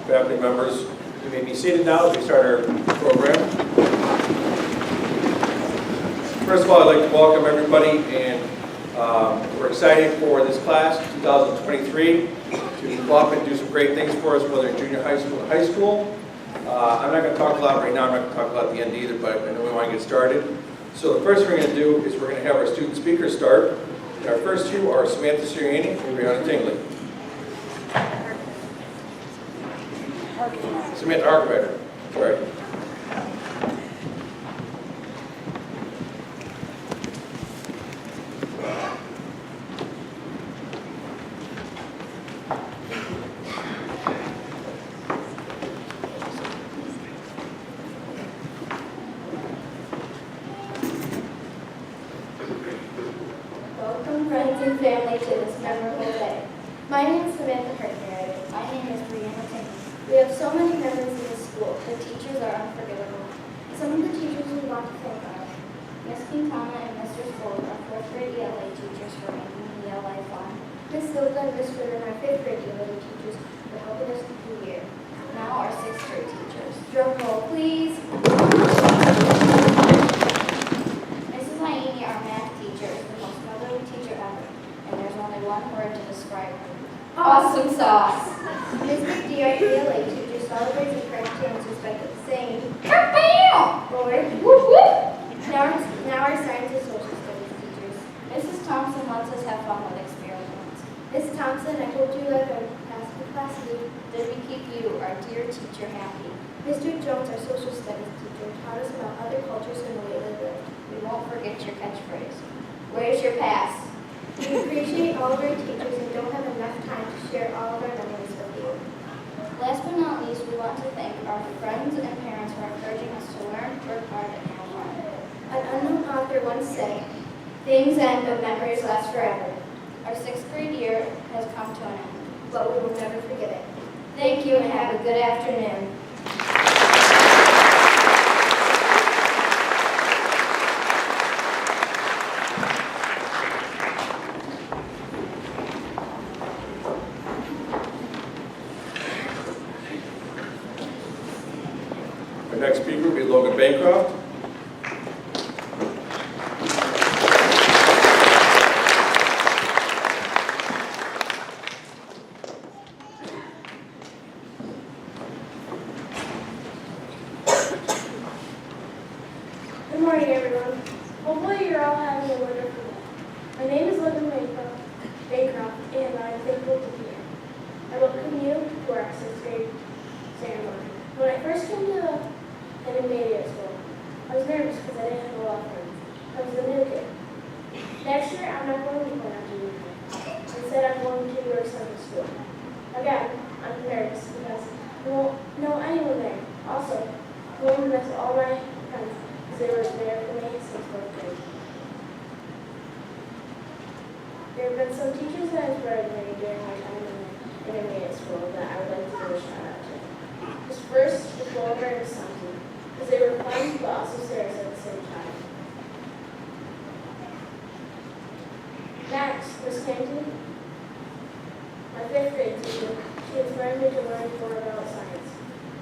faculty members, you may be seated now as we start our program. First of all, I'd like to welcome everybody, and we're excited for this class, 2023, to go up and do some great things for us, whether in junior high school or high school. I'm not going to talk a lot right now, I'm not going to talk a lot at the end either, but I know we want to get started. So the first thing we're going to do is we're going to have our student speakers start. And our first two are Samantha Sirianni and Brianna Tingley. Samantha Archibald, sorry. Welcome, friends and family, to this memorable day. My name is Samantha Archibald. My name is Brianna Tingley. We have so many memories in this school. The teachers are unforgettable. Some of the teachers we want to thank are Miss Quintana and Mr. Spold, our 4th grade ELA teachers, for making the ELA fun. Miss Silva and Miss Ritter, our 5th grade ELA teachers, for helping us through the year. Now our 6th grade teachers. Drum roll, please. Mrs. Laini, our math teacher, is the most motherly teacher ever, and there's only one word to describe her. Awesome sauce. Ms. McD, our ELA teacher, celebrates and corrects answers by saying, "Ka-bam!" or "whoop whoop." Now our science and social studies teachers. Mrs. Thompson lets us have fun with experiments. Ms. Thompson, I told you at our past class meeting that we keep you, our dear teacher, happy. Mr. Jones, our social studies teacher, taught us about other cultures and the way they live. We won't forget your catchphrase. Where's your pass? We appreciate all of our teachers and don't have enough time to share all of our memories with you. Last but not least, we want to thank our friends and parents for encouraging us to learn, work hard, and have fun. An unknown author once said, "Things end, but memories last forever." Our 6th grade year has come to an end, but we will never forget it. Thank you and have a good afternoon. Our next speaker will be Logan Bancroft. Good morning, everyone. Hopefully you're all having a wonderful day. My name is Logan Bancroft, and I'm thankful to be here. I welcome you to our 6th grade ceremony. When I first came to an intermediate school, I was nervous because I didn't have a lot of friends. I was a new kid. Next year, I'm not going to plan on doing that. Instead, I'm going to your summer school. Again, I'm nervous because I won't know anyone there. Also, I won't miss all my friends because they were there for me since 4th grade. There have been some teachers that inspired me during my time in intermediate school that I would like to give a shout out to. This first is Wilbur and Santi, because they were fun but also serious at the same time. Next, Miss Canty, my 5th grade teacher. She inspired me to learn more about science.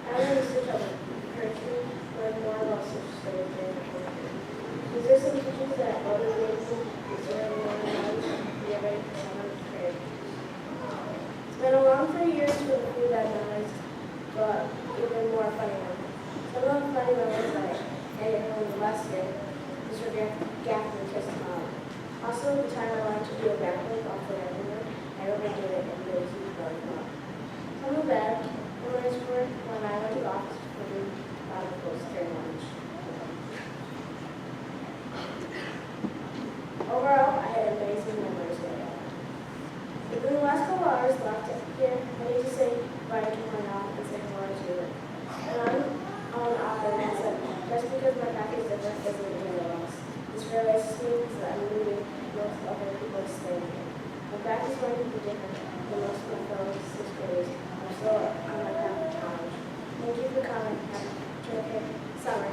Alan and Mr. Tubman encouraged me to learn more about social studies during the 4th grade. These are some teachers that motivated me to learn more knowledge and be ready for 7th grade. It's been a long 3 years for the few bad memories, but even more funny ones. Some of the funny memories that I had home last year was for Gaffney Kiss Mom. Also, the time I wanted to do a backflip off the everywhere, I overdid it and did a huge belly flop. Some of the bad memories were when I went to the office for the bottom post during lunch. Overall, I had amazing memories with it. Within the last couple hours left here, I need to say goodbye to my mom and say hello to you. And I'm on author and said, just because my back is different doesn't mean anything else. This realizes means that I'm leaving most other people staying here. My back is going to be different than most of my fellow 6th graders. I'm still on my path to college. Thank you for coming. Have a terrific summer.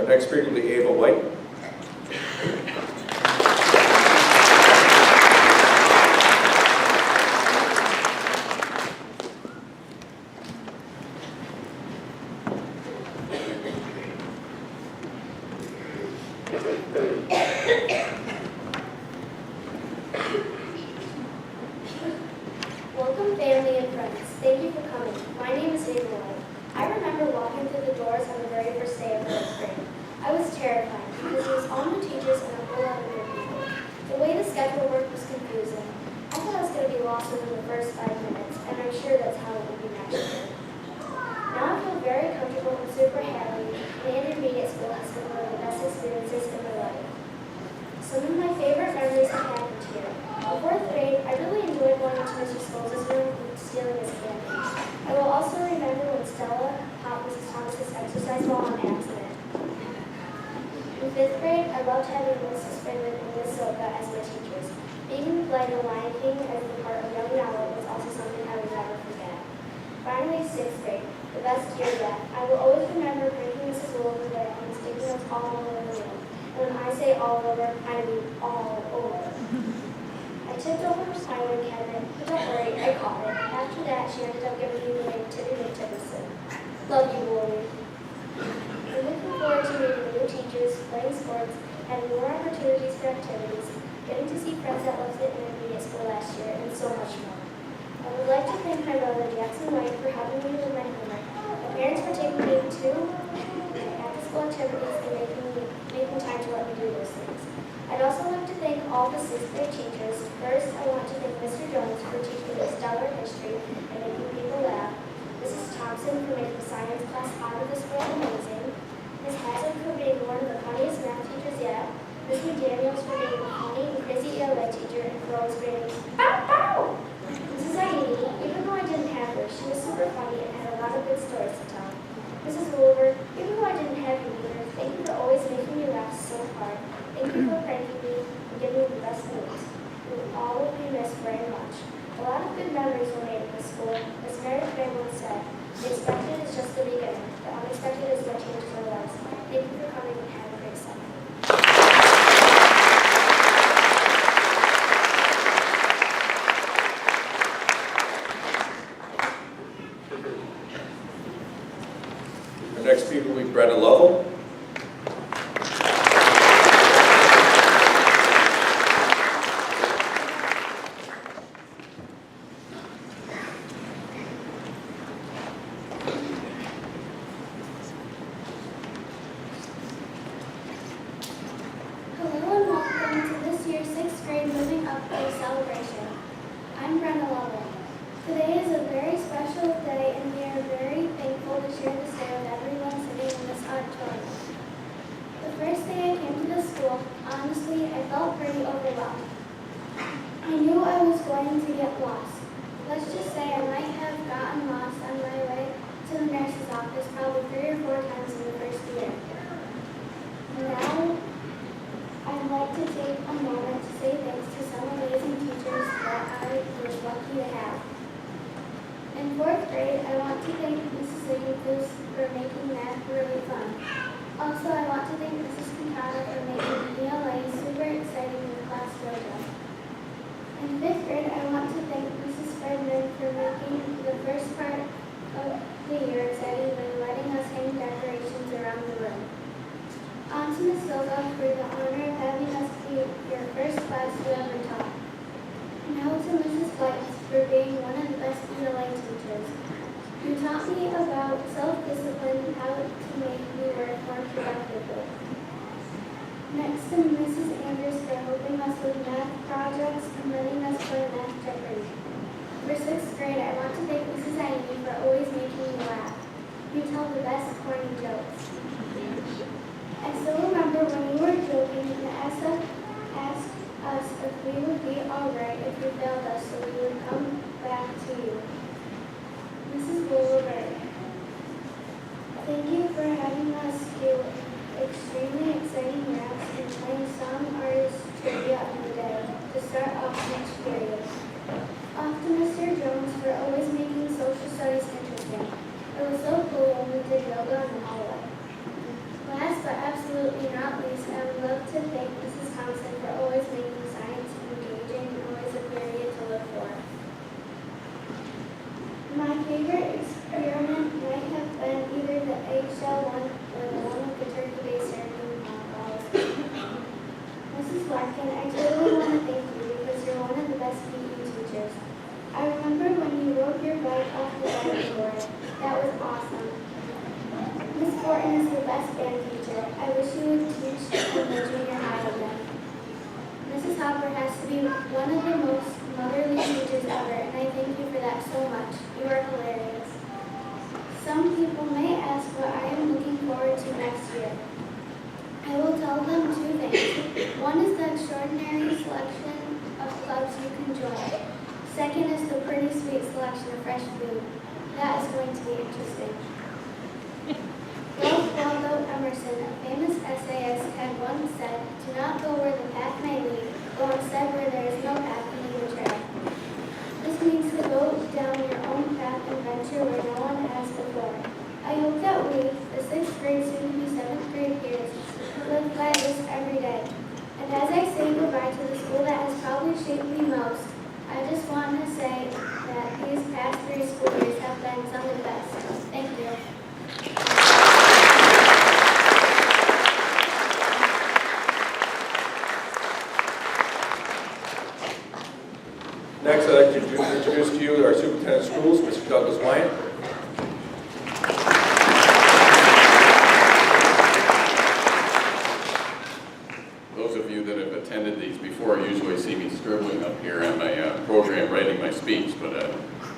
next speaker will be Ava White. Welcome, family and friends. Thank you for coming. My name is Ava White. I remember walking through the doors on the very first day of first grade. I was terrified because it was all new teachers and a whole lot of new people. The way the schedule worked was confusing. I thought I was going to be lost within the first 5 minutes, and I'm sure that's how it will be next year. Now I feel very comfortable and super happy, and intermediate school has been one of the best experiences in my life. Some of my favorite memories have happened here. In 4th grade, I really enjoyed going to Mr. Scholes' room and stealing his candy. I will also remember when Stella popped Mrs. Thomas's exercise ball on accident. In 5th grade, I loved having Mrs. Friedman and Miss Silka as my teachers. Being in the play The Lion King as the part of young Nala was also something I would never forget. Finally, 6th grade, the best year yet. I will always remember pranking Mrs. Williams and sticking notes all over the room. And when I say all over, I mean all over. I tipped over her filing cabinet, but don't worry, I caught it. After that, she ended up giving me the name Tibby McTibbison. Love you, Willie. I'm looking forward to meeting new teachers, playing sports, having more opportunities for activities, getting to see friends that left the intermediate school last year, and so much more. I would like to thank my brother Jackson White for helping me with my homework. My parents for taking me to after-school activities and making time to let me do those things. I'd also like to thank all the 6th grade teachers. First, I want to thank Mr. Jones for teaching me stellar history and making people laugh. Mrs. Thompson for making science class out of this world amazing. Ms. Hazard for being one of the funniest math teachers yet. Ms. McDaniels for being a funny and crazy ELA teacher and for always being bow bow. Mrs. Aini, even though I didn't have her, she was super funny and had a lot of good stories to tell. Mrs. Wilbur, even though I didn't have you either, thank you for always making me laugh so hard. Thank you for pranking me and giving me the best news. You all will be missed very much. A lot of good memories were made in this school. As Meredith Graham once said, the expected is just the beginning. The unexpected is what changes our lives. Thank you for coming and have a great summer. Our next speaker will be Brenda Lovell. Hello and welcome to this year's 6th grade Moving Up Day celebration. I'm Brenda Lovell. Today is a very special day and we are very thankful to share this day with everyone sitting in this auditorium. The first day I came to the school, honestly, I felt pretty overwhelmed. I knew I was going to get lost. Let's just say I might have gotten lost on my way to the nurse's office probably 3 or 4 times in the first year. Now, I'd like to take a moment to say thanks to some amazing teachers that I was lucky to have. In 4th grade, I want to thank Mrs. Liggins for making math really fun. Also, I want to thank Mrs. Quintana for making ELA super exciting in the class dojo. In 5th grade, I want to thank Mrs. Fredman for making the first part of the year exciting by letting us hang decorations around the room. On to Ms. Silva for the honor of having us be your first class you ever taught. Now to Mrs. Flights for being one of the best ELA teachers. You taught me about self-discipline and how to make me work more productively. Next to Mrs. Andrews for helping us with math projects and letting us play Math Jeopardy. For 6th grade, I want to thank Mrs. Aini for always making me laugh. You tell the best corny jokes. I still remember when you were joking and asked us if we would be alright if you failed us so we would come back to you. Mrs. Boulevard, thank you for having us do extremely exciting maps and playing some artist trivia of the day to start off next period. Off to Mr. Jones for always making social studies interesting. It was so cool when we did yoga in the hallway. Last but absolutely not least, I would love to thank Mrs. Thompson for always making science engaging and always a period to look for. My favorite experiment might have been either the eggshell one or the one with the turkey-based airplane balls. Mrs. Larkin, I totally want to thank you because you're one of the best PE teachers. I remember when you rode your bike off the whiteboard. That was awesome. Miss Fortin is the best band teacher. I wish you would teach in the junior high again. Mrs. Hopper has to be one of the most motherly teachers ever, and I thank you for that so much. You are hilarious. Some people may ask what I am looking forward to next year. I will tell them two things. One is the extraordinary selection of clubs you can join. Second is the pretty sweet selection of fresh food. That is going to be interesting. Ralph Waldo Emerson, a famous essayist, had once said, "Do not go where the path may lead, go instead where there is no path and leave a trail." This means to go down your own path and venture where no one has before. I hope that we, the 6th grade, soon to be 7th grade peers, live by this every day. And as I say goodbye to the school that has probably shaped me most, I just want to say that these past 3 school years have been some of the best. Thank you. Next, I'd like to introduce to you our superintendent of schools, Mr. Douglas Wyant. Those of you that have attended these before usually see me scribbling up here on my program writing my speech, but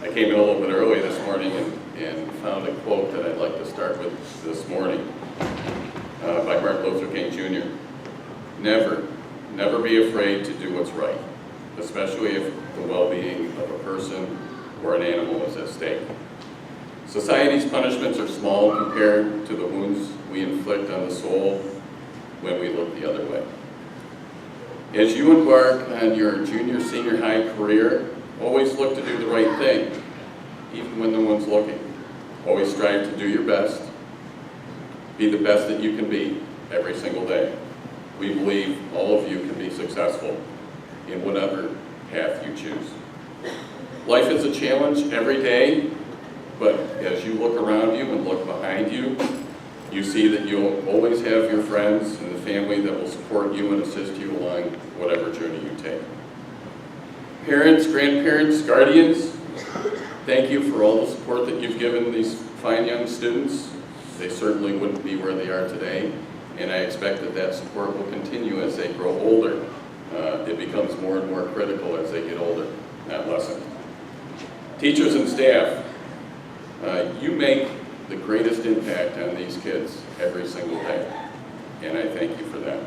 I came in a little bit early this morning and found a quote that I'd like to start with this morning by Martin Luther King Jr. Never be afraid to do what's right, especially if the well-being of a person or an animal is at stake. Society's punishments are small compared to the wounds we inflict on the soul when we look the other way. As you embark on your junior, senior high career, always look to do the right thing, even when no one's looking. Always strive to do your best. Be the best that you can be every single day. We believe all of you can be successful in whatever path you choose. Life is a challenge every day, but as you look around you and look behind you, you see that you'll always have your friends and the family that will support you and assist you along whatever journey you take. Parents, grandparents, guardians, thank you for all the support that you've given these fine young students. They certainly wouldn't be where they are today, and I expect that that support will continue as they grow older. It becomes more and more critical as they get older, not lessened. Teachers and staff, you make the greatest impact on these kids every single day, and I thank you for that.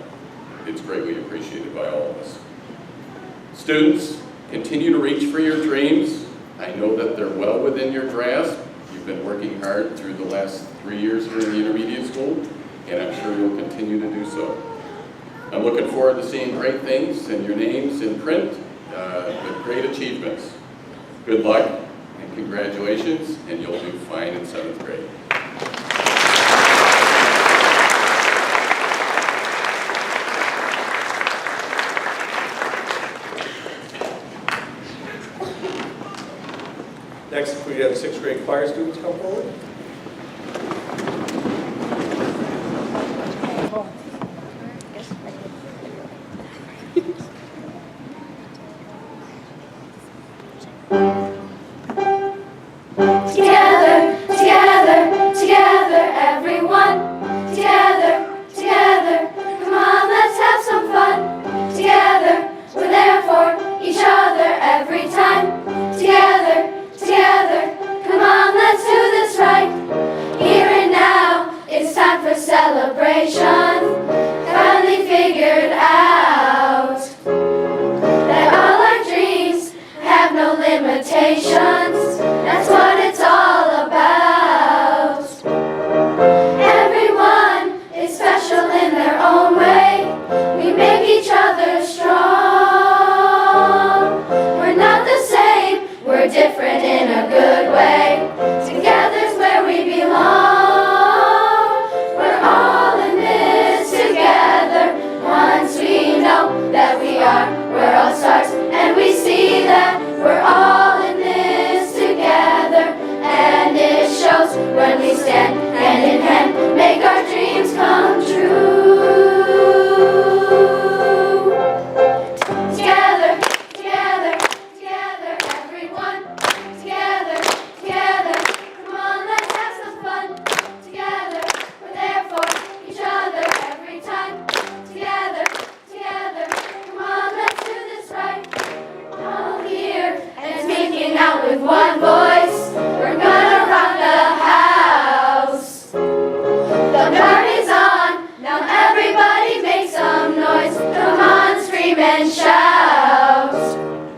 It's greatly appreciated by all of us. Students, continue to reach for your dreams. I know that they're well within your grasp. You've been working hard through the last 3 years here in the intermediate school, and I'm sure you'll continue to do so. I'm looking forward to seeing great things and your names in print with great achievements. Good luck and congratulations, and you'll do fine in 7th grade. Next, we have the 6th grade choir students come forward. Together, together, together, everyone. Together, together, come on, let's have some fun. Together, we're there for each other every time. Together, together, come on, let's do this right. Here and now, it's time for celebration. Finally figured out that all our dreams have no limitations. That's what it's all about. Everyone is special in their own way. We make each other strong. We're not the same, we're different in a good way. Together's where we belong. We're all in this shows when we stand hand in hand, make our dreams come true. Together, together, together, everyone. Together, together, come on, let's have some fun. Together, we're there for each other every time. Together, together, come on, let's do this right. All here and speaking out with one voice. We're gonna rock the house. The party's on, now everybody make some noise. Come on, scream and shout.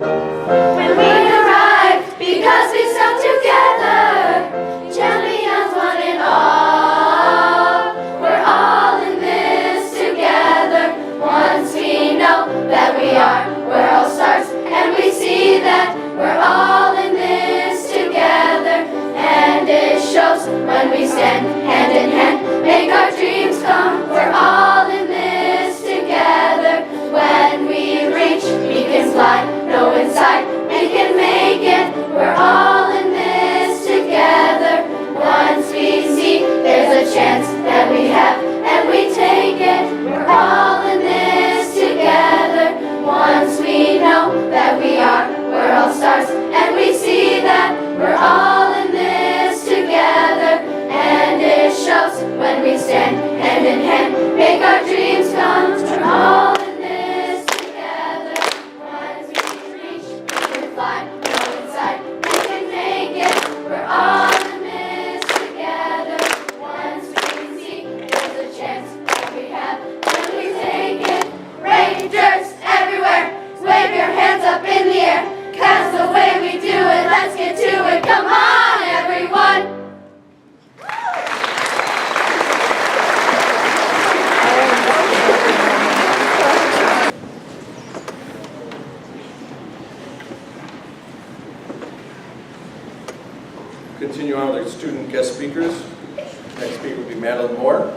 When we arrive, because we stuck together, champions one and all. We're all in this together. Once we know that we are, we're all stars, and we see that we're all in this together. And it shows when we stand hand in hand, make our dreams come. We're all in this together. When we reach, we can fly, know inside we can make it. We're all in this together. Once we see there's a chance that we have, and we take it. We're all in this together. Once we know that we are, we're all stars, and we see that we're all in this together. And it shows when we stand hand in hand, make our dreams come true. We're all in this together. Once we reach, we can fly, know inside we can make it. We're all in this together. Once we see there's a chance that we have, and we take it. Rangers everywhere, wave your hands up in the air. 'Cause the way we do it, let's get to it. Come on, everyone. Continue on with our student guest speakers. Next speaker will be Madeline Moore.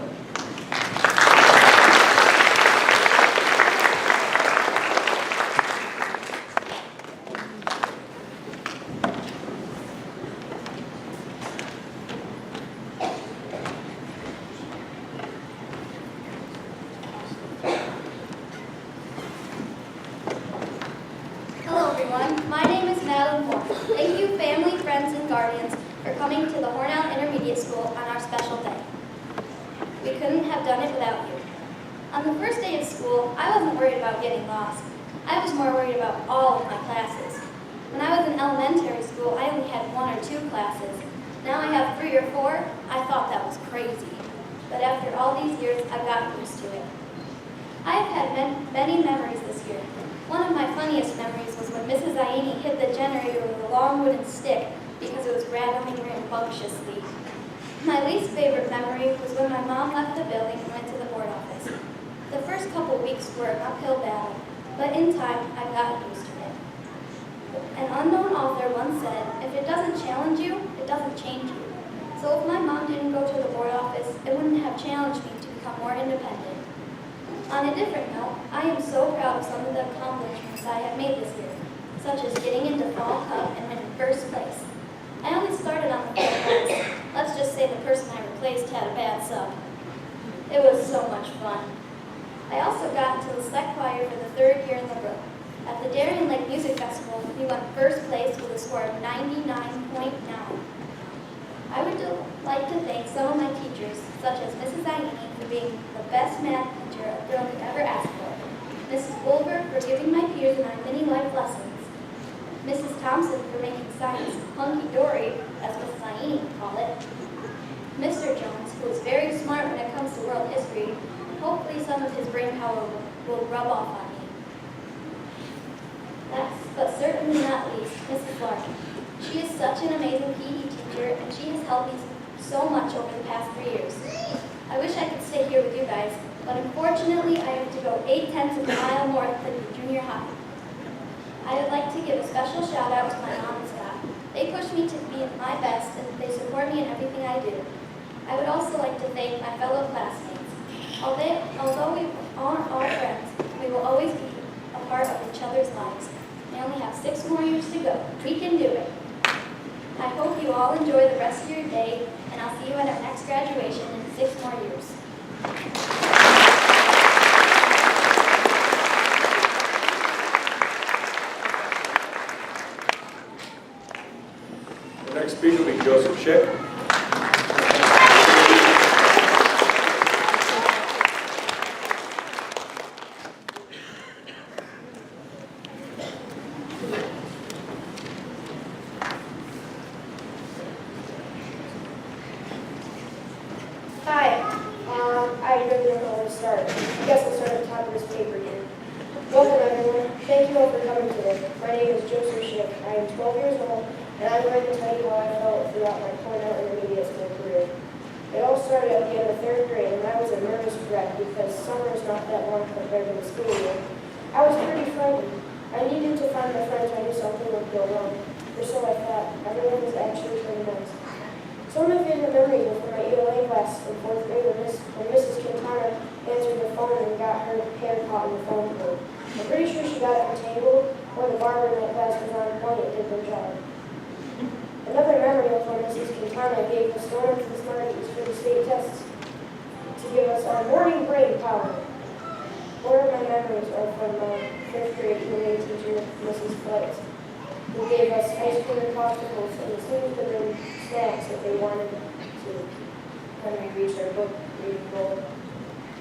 Hello everyone, my name is Madeline Moore. Thank you family, friends, and guardians for coming to the Hornell Intermediate School on our special day. We couldn't have done it without you. On the first day of school, I wasn't worried about getting lost. I was more worried about all of my classes. When I was in elementary school, I only had 1 or 2 classes. Now I have 3 or 4. I thought that was crazy. But after all these years, I've gotten used to it. I've had many memories this year. One of my funniest memories was when Mrs. Aini hit the generator with a long wooden stick because it was rattling rambunctiously. My least favorite memory was when my mom left the building and went to the board office. The first couple weeks were an uphill battle, but in time, I've gotten used to it. An unknown author once said, if it doesn't challenge you, it doesn't change you. So if my mom didn't go to the board office, it wouldn't have challenged me to become more independent. On a different note, I am so proud of some of the accomplishments I have made this year, such as getting into Fall Cup and winning first place. I only started on the 4th place. Let's just say the person I replaced had a bad sub. It was so much fun. I also got into the select choir for the 3rd year in a row. At the Darien Lake Music Festival, we won first place with a score of 99.9. I would like to thank some of my teachers, such as Mrs. Aini for being the best math teacher a girl could ever ask for, Mrs. Wolver for giving my peers and I many life lessons, Mrs. Thompson for making science hunky-dory, as Mrs. Aini would call it, Mr. Jones, who is very smart when it comes to world history, and hopefully some of his brain power will rub off on me. Last but certainly not least, Mrs. Larkin. She is such an amazing PE teacher, and she has helped me so much over the past 3 years. I wish I could stay here with you guys, but unfortunately I have to go 8/10 of a mile north to the junior high. I would like to give a special shout out to my mom and Scott. They push me to be my best, and they support me in everything I do. I would also like to thank my fellow classmates. Although we aren't all friends, we will always be a part of each other's lives. We only have 6 more years to go. We can do it. I hope you all enjoy the rest of your day, and Hi. I really don't know where to start. I guess I'll start at the top of this paper here. Welcome, everyone. Thank you all for coming today. My name is Joseph Schick. I am 12 years old, and I'm going to tell you how I felt throughout my Cornell intermediate school career. It all started at the end of 3rd grade, and I was a nervous wreck because summer is not that long compared to the school year. I was pretty frightened. I needed to find my friends. I knew something would go wrong. Or so I thought. Everyone was actually pretty nice. Some of my favorite memories were from my ELA class in 4th grade when Mrs. Quintana answered the phone and got her hair caught in the phone cord. I'm pretty sure she got it entangled, or the barber in that class was on point and did their job. Another memory was when Mrs. Quintana gave the Storms and Smarties for the state tests to give us our morning brain power. More of my memories are from my 5th grade ELA teacher, Mrs. Flight, who gave us ice cream and popsicles and the students could bring snacks if they wanted to when we reached our book reading goal.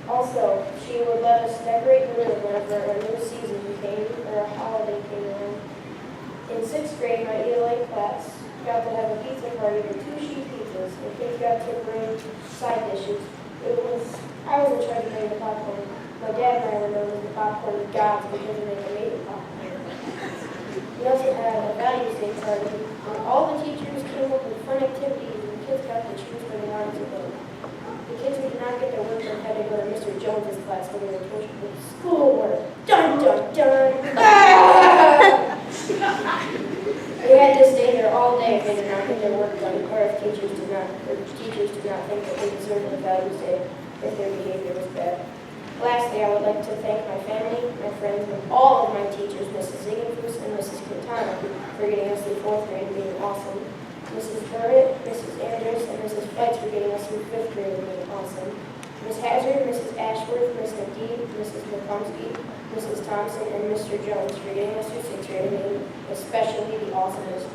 Also, she would let us decorate the room whenever a new season came or a holiday came around. In 6th grade, my ELA class got to have a pizza party with 2 sheet pizzas, and kids got to bring side dishes. I was in charge of making the popcorn. My dad and I were known as the popcorn gods because we made amazing popcorn. We also had a Values Day party, and all the teachers came up with fun activities, and the kids got to choose where they wanted to go. The kids who did not get their work done had to go to Mr. Jones's class where they were tortured with schoolwork. Dun, dun, dun! They had to stay there all day if they did not get their work done, or if teachers did not think that they deserved a Values Day if their behavior was bad. Lastly, I would like to thank my family, my friends, and all of my teachers, Mrs. Ziegenfuss and Mrs. Quintana, for getting us through 4th grade and being awesome. Mrs. Burnett, Mrs. Andrews, and Mrs. Fleitz for getting us through 5th grade and being awesome. Ms. Hazard, Mrs. Ashworth, Ms. McGee, Mrs. McComsky, Mrs. Thompson, and Mr. Jones for getting us through 6th grade and being especially the awesomest.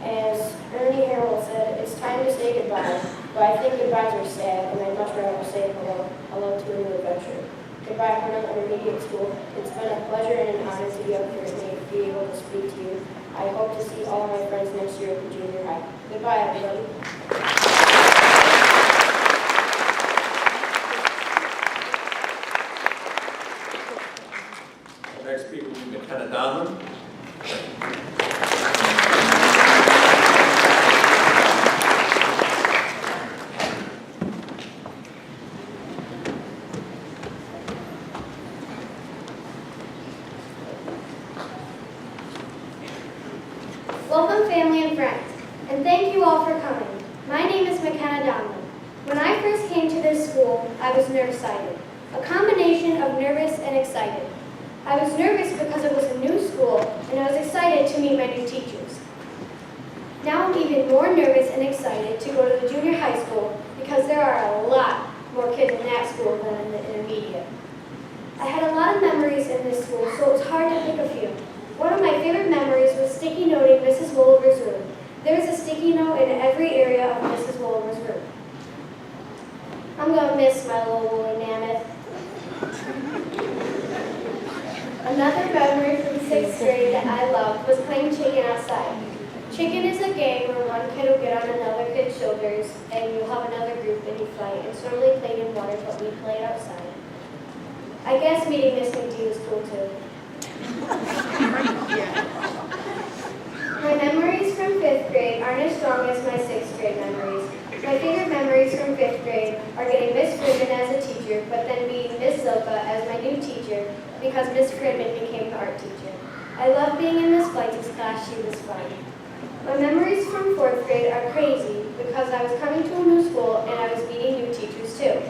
As Ernie Harrell said, it's time to say goodbye, but I think goodbyes are sad, and I'd much rather say hello to a new adventure. Goodbye, Cornell Intermediate School. It's been a pleasure and an honor to be up here and be able to speak to you. I hope to see all of my friends next year at the junior high. Goodbye, everybody. Next speaker will be McKenna Donlin. Welcome, family and friends, and thank you all for coming. My name is McKenna Donlin. When I first came to this school, I was nerve-sighted, a combination of nervous and excited. I was nervous because it was a new school, and I was excited to meet my new teachers. Now I'm even more nervous and excited to go to the junior high school because there are a lot more kids in that school than in the intermediate. I had a lot of memories in this school, so it was hard to pick a few. One of my favorite memories was sticky noting Mrs. Wolliver's room. There was a sticky note in every area of Mrs. Wolliver's room. I'm going to miss my little woolly mammoth. Another memory from 6th grade that I loved was playing chicken outside. Chicken is a game where one kid will get on another kid's shoulders and you have another group and you fight. It's normally played in water, but we play it outside. I guess meeting Miss McD was cool too. My memories from 5th grade aren't as strong as my 6th grade memories. My favorite memories from 5th grade are getting Miss Fridman as a teacher, but then meeting Miss Zilka as my new teacher because Miss Fridman became the art teacher. I love being in Miss Fleitz's class, she was fun. My memories from 4th grade are crazy because I was coming to a new school and I was meeting new teachers too.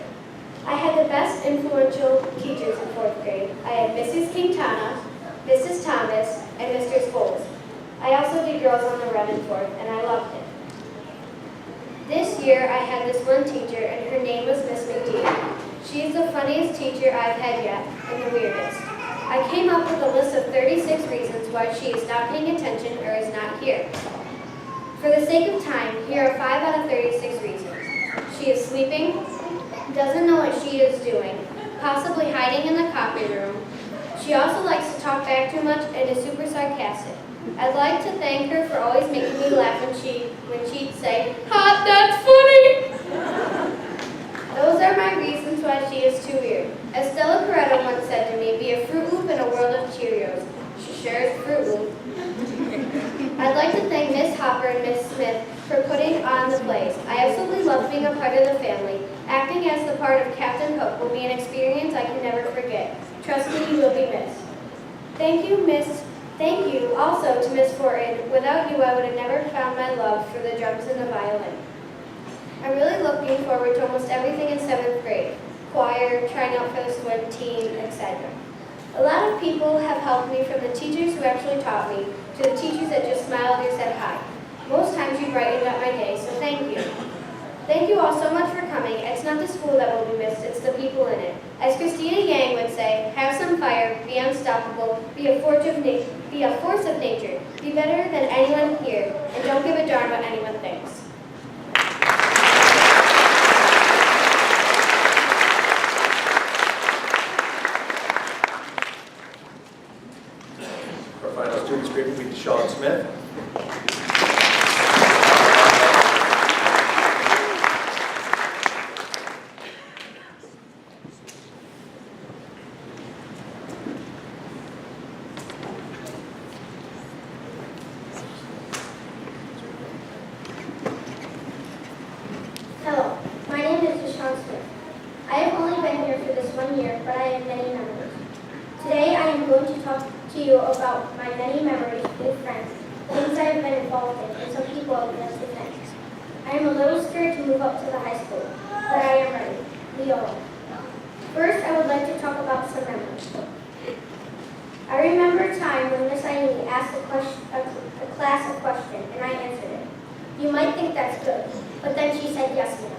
I had the best influential teachers in 4th grade. I had Mrs. Quintana, Mrs. Thomas, and Mr. Scholes. I also did Girls on the Run in 4th, and I loved it. This year, I had this one teacher, and her name was Miss McD. She is the funniest teacher I've had yet, and the weirdest. I came up with a list of 36 reasons why she is not paying attention or is not here. For the sake of time, here are 5 out of 36 reasons. She is sleeping, doesn't know what she is doing, possibly hiding in the copy room. She also likes to talk back too much and is super sarcastic. I'd like to thank her for always making me laugh when she'd say, "Ha, that's funny!" a part of the family. Acting as the part of Captain Hook will be an experience I can never forget. Trust me, you will be missed. Thank you, Miss. Thank you also to Miss Fortin. Without you, I would have never found my love for the drums and the violin. I'm really looking forward to almost everything in 7th grade. Choir, trying out for the swim team, etc. A lot of people have helped me, from the teachers who actually taught me to the teachers that just smiled or said hi. Most times you brightened up my day, so thank you. Thank you all so much for coming. It's not the school that will be missed, it's the people in it. As Christina Yang would say, have some fire, be unstoppable, be a force of nature, be better than anyone here, and don't give a darn what anyone thinks. Our final student speaker will be Sean Smith. Hello, my name is Deshaun Smith. I have only been here for this 1 year, but I have many memories. Today I am going to talk to you about my many memories with friends, things I have been involved in, and some people I would like to thank. I am a little scared to move up to the high school, but I am ready. We all are. First, I would like to talk about some memories. I remember a time when Miss Aini asked a class a question, and I answered it. You might think that's good, but then she said yes, ma'am.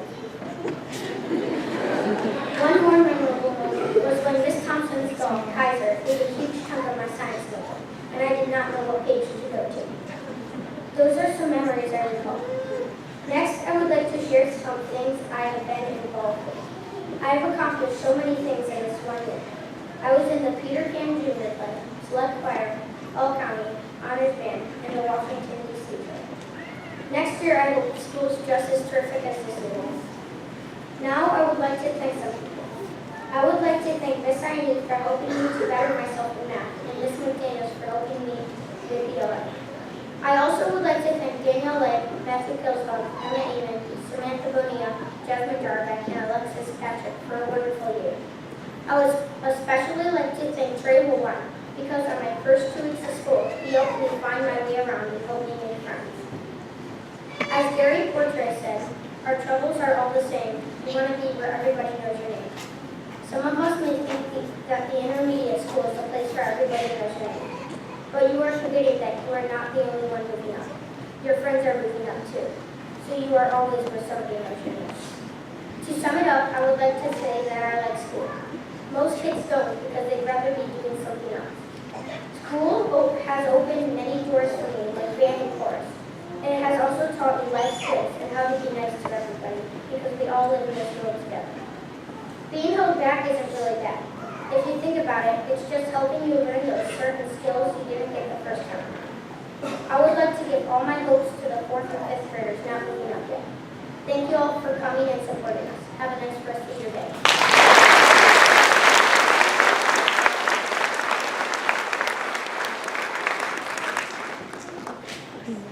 One more memorable moment was when Miss Thompson's dog, Kaiser, ate a huge chunk of my science notebook, and I did not know what page to go to. Those are some memories I recall. Next, I would like to share some things I have been involved with. I have accomplished so many things in this 1 year. I was in the Peter Pan Junior Play, Select Choir, All County, Honors Band, and the Washington, D.C. Play. Next year, I hope the school is just as terrific as this year was. Now, I would like to thank some people. I would like to thank Miss Aini for helping me to better myself in math, and Miss McDaniels for helping me with ELA. I also would like to thank Danielle Lake, Matthew Kilsbaum, Emma Eamon, Samantha Bonilla, Jasmine Jarbeck, and Alexis Patrick for a wonderful year. I would especially like to thank Trey Woolworth, because on my first 2 weeks of school, he helped me find my way around and helped me make friends. As Gary Portray said, our troubles are all the same. We want to be where everybody knows your name. Some of us may think that the intermediate school is the place where everybody knows your name. But you are forgetting that you are not the only one moving up. Your friends are moving up too. So you are always where somebody knows your name. To sum it up, I would like to say that I like school. Most kids don't, because they'd rather be doing something else. School has opened many doors for me, like band and chorus. And it has also taught me life skills and how to be nice to everybody, because we all live in this world together. Being held back isn't really bad. If you think about it, it's just helping you learn those certain skills you didn't get the first time. I would like to give all my hopes to the 4th and 5th graders not moving up yet. Thank you all for coming and supporting us. Have a nice rest of your day.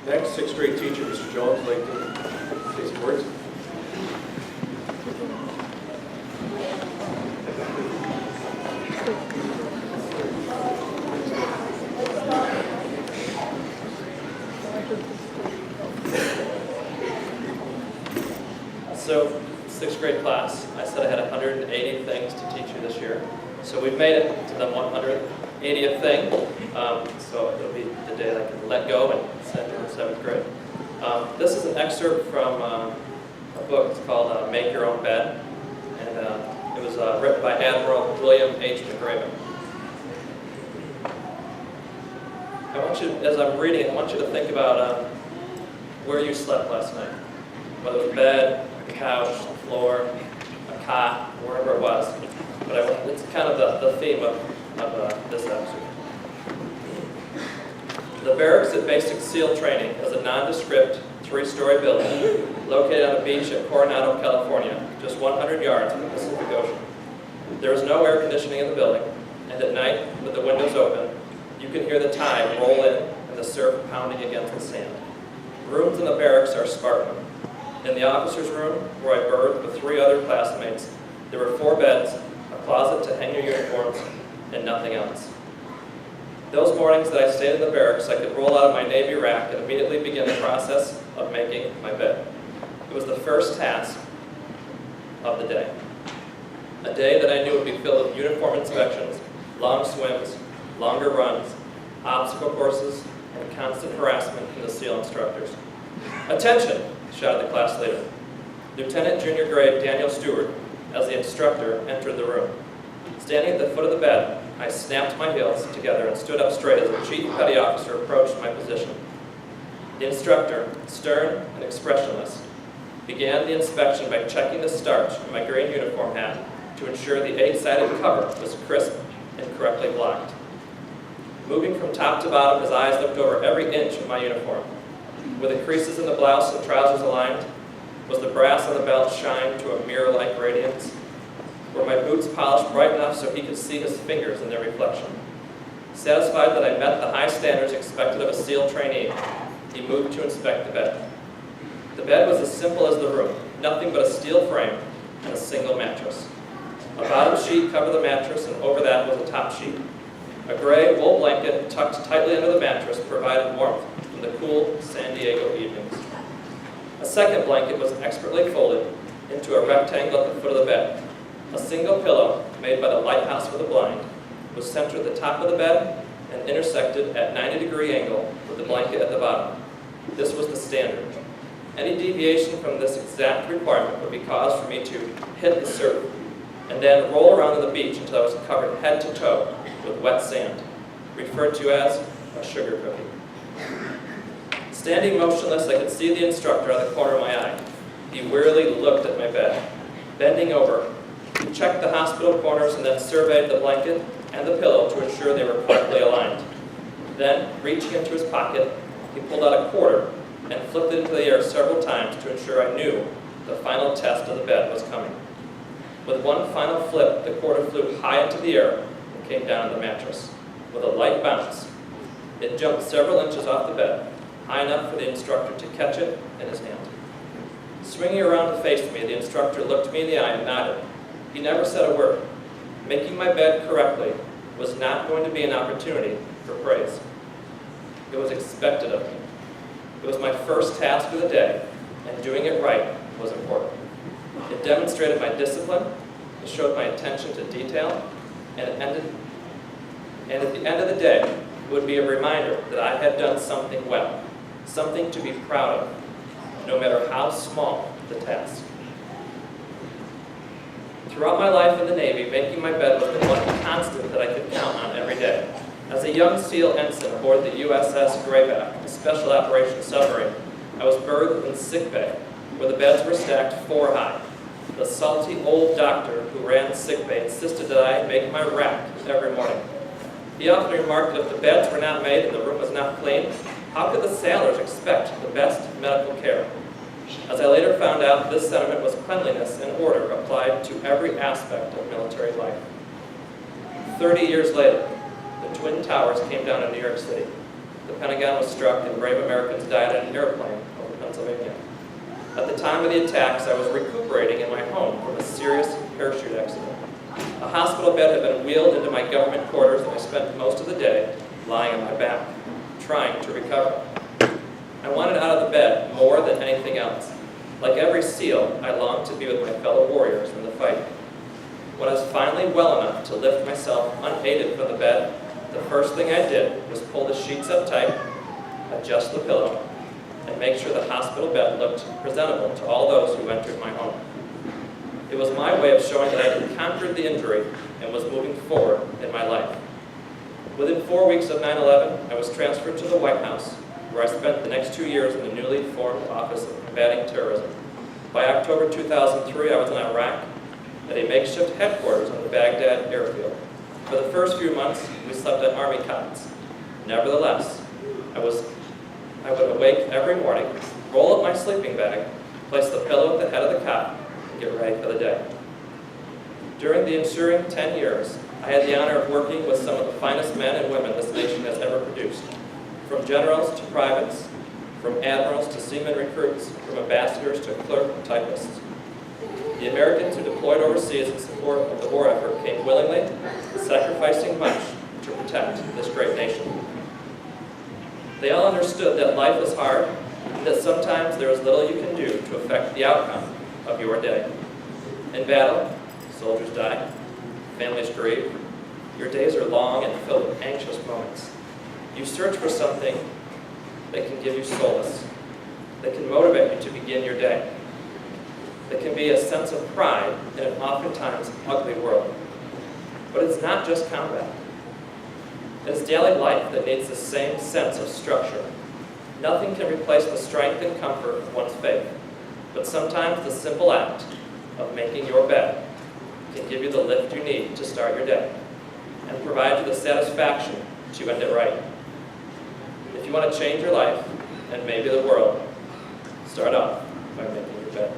Next, 6th grade teacher, Mr. Jones, would like to say some words. So, 6th grade class, I said I had 180 things to teach you this year. So we've made it to the 180th thing. So it'll be the day that I can let go and send you to 7th grade. This is an excerpt from a book. It's called Make Your Own Bed. And it was written by Admiral William H. McRaven. I want you, as I'm reading, I want you to think about where you slept last night. Whether it was bed, a couch, a floor, a cot, wherever it was. But it's kind of the theme of this episode. The barracks at Basic SEAL Training is a nondescript 3-story building located on a beach at Coronado, California, just 100 yards from the Pacific Ocean. There is no air conditioning in the building, and at night, with the windows open, you can hear the tide roll in and the surf pounding against the sand. Rooms in the barracks are Spartan. In the officer's room, where I berthed with 3 other classmates, there were 4 beds, a closet to hang your uniforms, and nothing else. Those mornings that I stayed in the barracks, I could roll out of my Navy rack and immediately begin the process of making my bed. It was the first task of the day. A day that I knew would be filled with uniform inspections, long swims, longer runs, obstacle courses, and constant harassment from the SEAL instructors. "Attention!" shouted the class leader. Lieutenant Junior Grade Daniel Stewart, as the instructor, entered the room. Standing at the foot of the bed, I snapped my heels together and stood up straight as the Chief Petty Officer approached my position. The instructor, stern and expressionless, began the inspection by checking the starch in my green uniform hat to ensure the 8-sided cover was crisp and correctly blocked. Moving from top to bottom, his eyes looked over every inch of my uniform. Were the creases in the blouse and trousers aligned? Was the brass on the belt shined to a mirror-like radiance? Were my boots polished bright enough so he could see his fingers in their reflection? Satisfied that I met the high standards expected of a SEAL trainee, he moved to inspect the bed. The bed was as simple as the room, nothing but a steel frame and a single mattress. A bottom sheet covered the mattress, and over that was a top sheet. A gray wool blanket tucked tightly under the mattress provided warmth from the cool San Diego evenings. A second blanket was expertly folded into a rectangle at the foot of the bed. A single pillow, made by the lighthouse with a blind, was centered at the top of the bed and intersected at 90-degree angle with the blanket at the bottom. This was the standard. Any deviation from this exact requirement would be cause for me to hit the surf and then roll around on the beach until I was covered head to toe with wet sand, referred to as a sugar cookie. Standing motionless, I could see the instructor out of the corner of my eye. He wearily looked at my bed. Bending over, he checked the hospital corners and then surveyed the blanket and the pillow to ensure they were correctly aligned. Then, reaching into his pocket, he pulled out a quarter and flipped it into the air several times to ensure I knew the final test of the bed was coming. With one final flip, the quarter flew high into the air and came down on the mattress. With a light bounce, it jumped several inches off the bed, high enough for the instructor to catch it in his hand. Swinging around to face me, the instructor looked me in the eye and nodded. He never said a word. Making my bed correctly was not going to be an opportunity for praise. It was expected of me. It was my first task of the day, and doing it right was important. It demonstrated my discipline, it showed my attention to detail, and at the end of the day, it would be a reminder that I had done something well, something to be proud of, no matter how small the task. Throughout my life in the Navy, making my bed was the one constant that I could count on every day. As a young SEAL ensign aboard the USS Grayback, a special operations submarine, I was berthed in sick bay, where the beds were stacked 4 high. The salty old doctor who ran the sick bay insisted that I make my rack every morning. He often remarked that if the beds were not made and the room was not clean, how could the sailors expect the best medical care? As I later found out, this sentiment was cleanliness and order applied to every aspect of military life. 30 years later, the Twin Towers came down in New York City. The Pentagon was struck and brave Americans died in an airplane over Pennsylvania. At the time of the attacks, I was recuperating in my home from a serious parachute accident. A hospital bed had been wheeled into my government quarters, and I spent most of the day lying on my back, trying to recover. I wanted out of the bed more than anything else. Like every SEAL, I longed to be with my fellow warriors in the fight. When I was finally well enough to lift myself unaided from the bed, the first thing I did was pull the sheets up tight, adjust the pillow, and make sure the hospital bed looked presentable to all those who entered my home. It was my way of showing that I had conquered the injury and was moving forward in my life. Within 4 weeks of 9/11, I was transferred to the White House, where I spent the next 2 years in the newly formed Office of Combating Terrorism. By October 2003, I was in Iraq at a makeshift headquarters on the Baghdad airfield. For the first few months, we slept on army cots. Nevertheless, I would awake every morning, roll up my sleeping bag, place the pillow at the head of the cot, and get ready for the day. During the ensuing 10 years, I had the honor of working with some of the finest men and women this nation has ever produced. From generals to privates, from admirals to seaman recruits, from ambassadors to clerk and typists. The Americans who deployed overseas in support of the war effort came willingly, sacrificing much to protect this great nation. They all understood that life is hard and that sometimes there is little you can do to affect the outcome of your day. In battle, soldiers die, families grieve. Your days are long and filled with anxious moments. You search for something that can give you solace, that can motivate you to begin your day, that can be a sense of pride in an oftentimes ugly world. But it's not just combat. It's daily life that needs the same sense of structure. Nothing can replace the strength and comfort of one's faith, but sometimes the simple act of making your bed can give you the lift you need to start your day and provide you the satisfaction to end it right. If you want to change your life and maybe the world, start off by making your bed.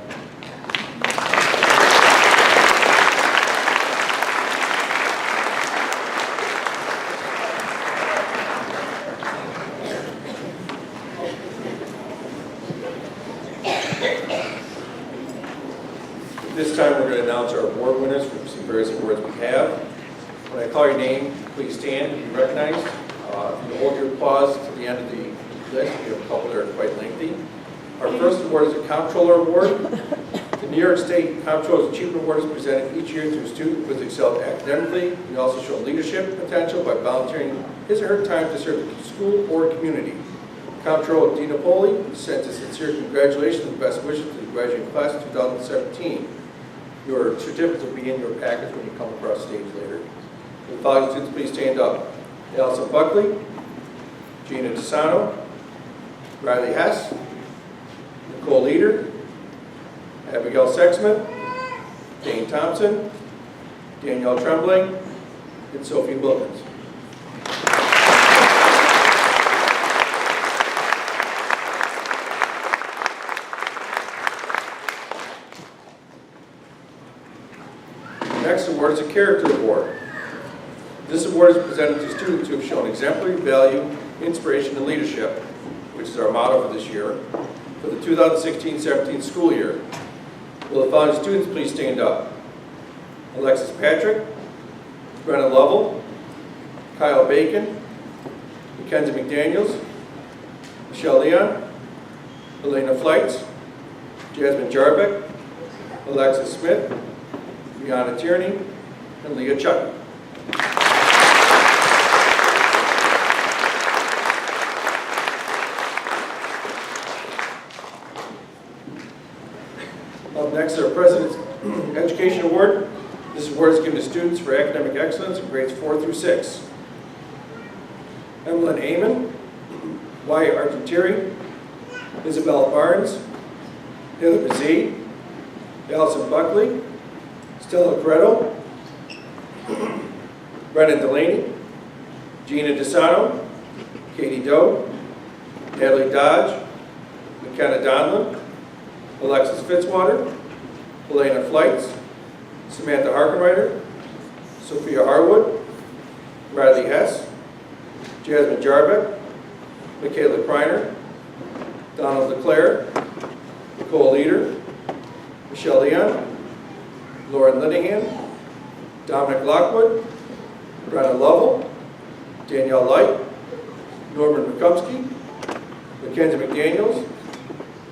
This time we're going to announce our award winners for some various awards we have. When I call your name, please stand and be recognized. If you hold your applause to the end of the list, we have a couple that are quite lengthy. Our first award is a Comptroller Award. The New York State Comptroller's Achievement Award is presented each year to a student who has excelled academically and also shown leadership potential by volunteering his or her time to serve the school or community. Comptroller Dina Poli sends a sincere congratulations and best wishes to the graduating class of 2017. Your certificates will be in your package when you come across stage later. The following students, please stand up. Allison Buckley, Gina DeSano, Riley Hess, Nicole Leader, Abigail Sexman, Dane Thompson, Danielle Tremblay, and Sophie Wilkins. Next award is a Character Award. This award is presented to students who have shown exemplary value, inspiration, and leadership, which is our motto for this year, for the 2016-17 school year. Will the following students please stand up? Alexis Patrick, Brenna Lovell, Kyle Bacon, Mackenzie McDaniels, Michelle Leon, Elena Flights, Jasmine Jarbeck, Alexis Smith, Brianna Tierney, and Leah Chuck. Up next, our President's Education Award. This award is given to students for academic excellence in grades 4 through 6. Emlyn Amon, Wyatt Argentieri, Isabel Barnes, Heather Bazee, Allison Buckley, Stella Coretto, Brennan Delaney, Gina DeSano, Katie Doe, Natalie Dodge, McKenna Donlin, Alexis Fitzwater, Elena Flights, Samantha Harkenreiter, Sophia Harwood, Riley Hess, Jasmine Jarbeck, Michaela Kreiner, Donald LeClaire, Nicole Leader, Michelle Leon, Lauren Linehan, Dominic Lockwood, Brenna Lovell, Danielle Light, Norman McCumsky, Mackenzie McDaniels,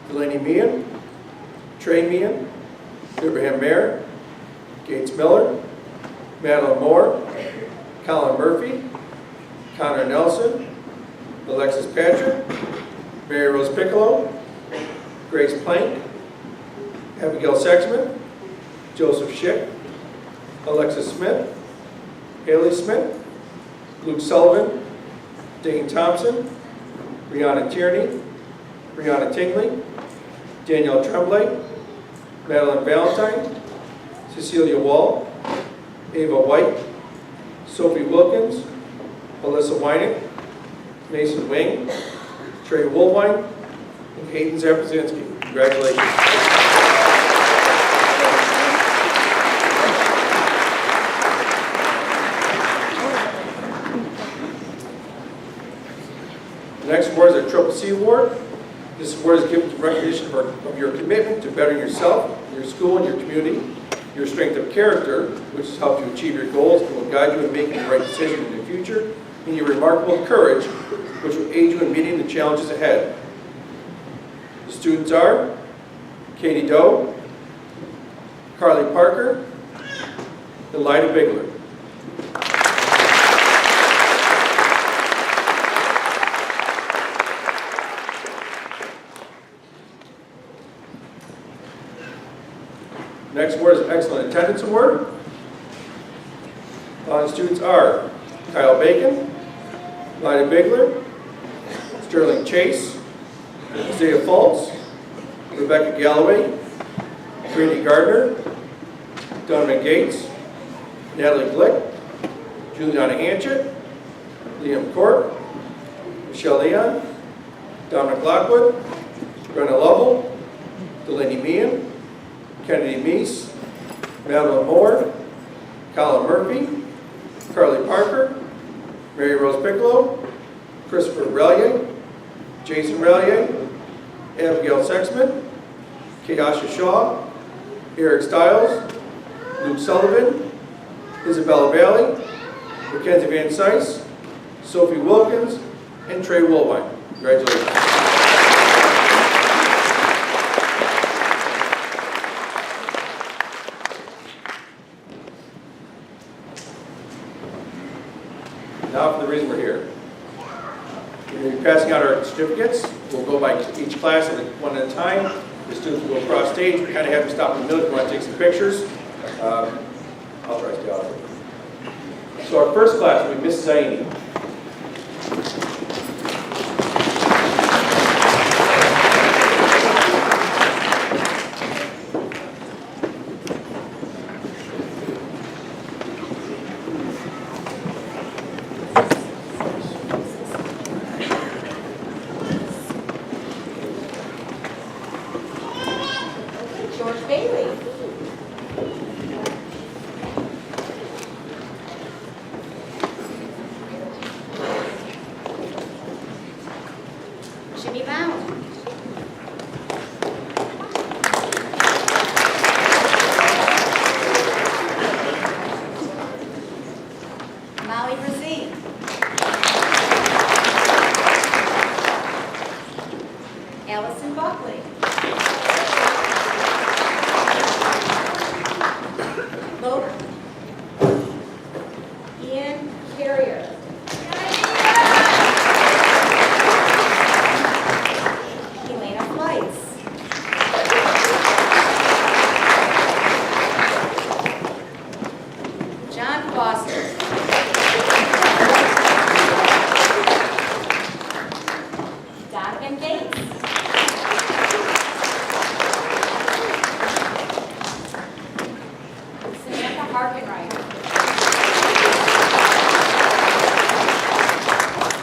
Delaney Meehan, Trey Meehan, Abraham Mayer, Gates Miller, Madeline Moore, Colin Murphy, Connor Nelson, Alexis Patrick, Mary Rose Piccolo, Grace Plank, Abigail Sexman, Joseph Schick, Alexis Smith, Haley Smith, Luke Sullivan, Dane Thompson, Brianna Tierney, Brianna Tingley, Danielle Tremblay, Madeline Valentine, Cecilia Wall, Ava White, Sophie Wilkins, Alyssa Weining, Mason Wing, Trey Woolwine, and Hayden Zabrzinski. Congratulations. The next award is our Triple C Award. This award is given to recognition of your commitment to bettering yourself, your school, and your community, your strength of character, which has helped you achieve your goals and will guide you in making the right decision in the future, and your remarkable courage, which will aid you in meeting the challenges ahead. The students are Katie Doe, Carly Parker, and Lyda Bigler. Next award is an Excellent Attendance Award. The students are Kyle Bacon, Lyda Bigler, Sterling Chase, Isaiah Fultz, Rebecca Galloway, Brady Gardner, Donovan Gates, Natalie Glick, Juliana Hanchett, Liam Cork, Michelle Leon, Dominic Lockwood, Brenna Lovell, Delaney Meehan, Kennedy Meese, Madeline Moore, Colin Murphy, Carly Parker, Mary Rose Piccolo, Christopher Relier, Jason Relier, Abigail Sexman, Kayasha Shaw, Eric Stiles, Luke Sullivan, Isabella Valley, Mackenzie Van Sice, Sophie Wilkins, and Trey Woolwine. Congratulations. Now for the reason we're here. We're going to be passing out our certificates. We'll go by each class one at a time. The students will go across stage. We kind of have to stop in the middle if you want to take some pictures. I'll try to stay out of it. So our first class will be Mrs. Aini. George Bailey. Jimmy Bound. Molly Brazine. Allison Buckley. Ian Carrier. Elena Flights. John Foster. Donovan Gates. Samantha Harkenreiter.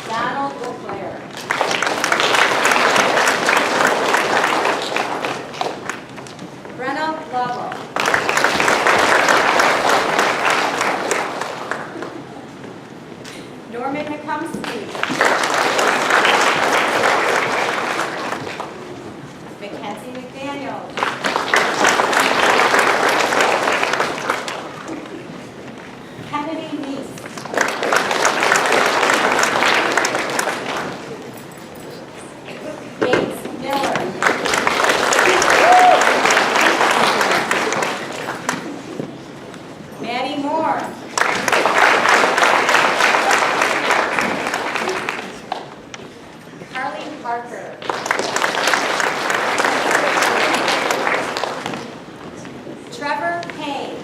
Donald LeClaire. Brenna Lovell. Norman McCumsky. Mackenzie McDaniel. Kennedy Meese. Bates Miller. Maddie Moore. Carly Parker. Trevor Payne.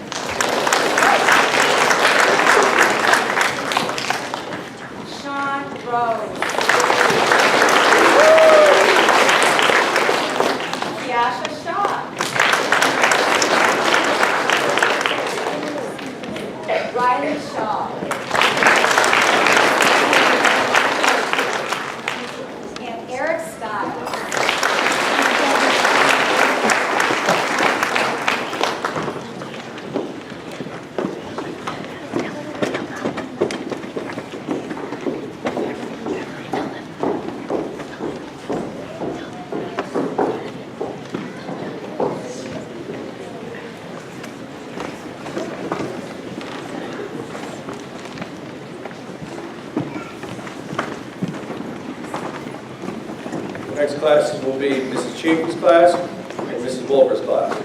Sean Rose. Kiasha Shaw. Riley Shaw. And Eric Stiles. Next classes will be Mrs. Chafee's class and Mrs. Wolfer's class.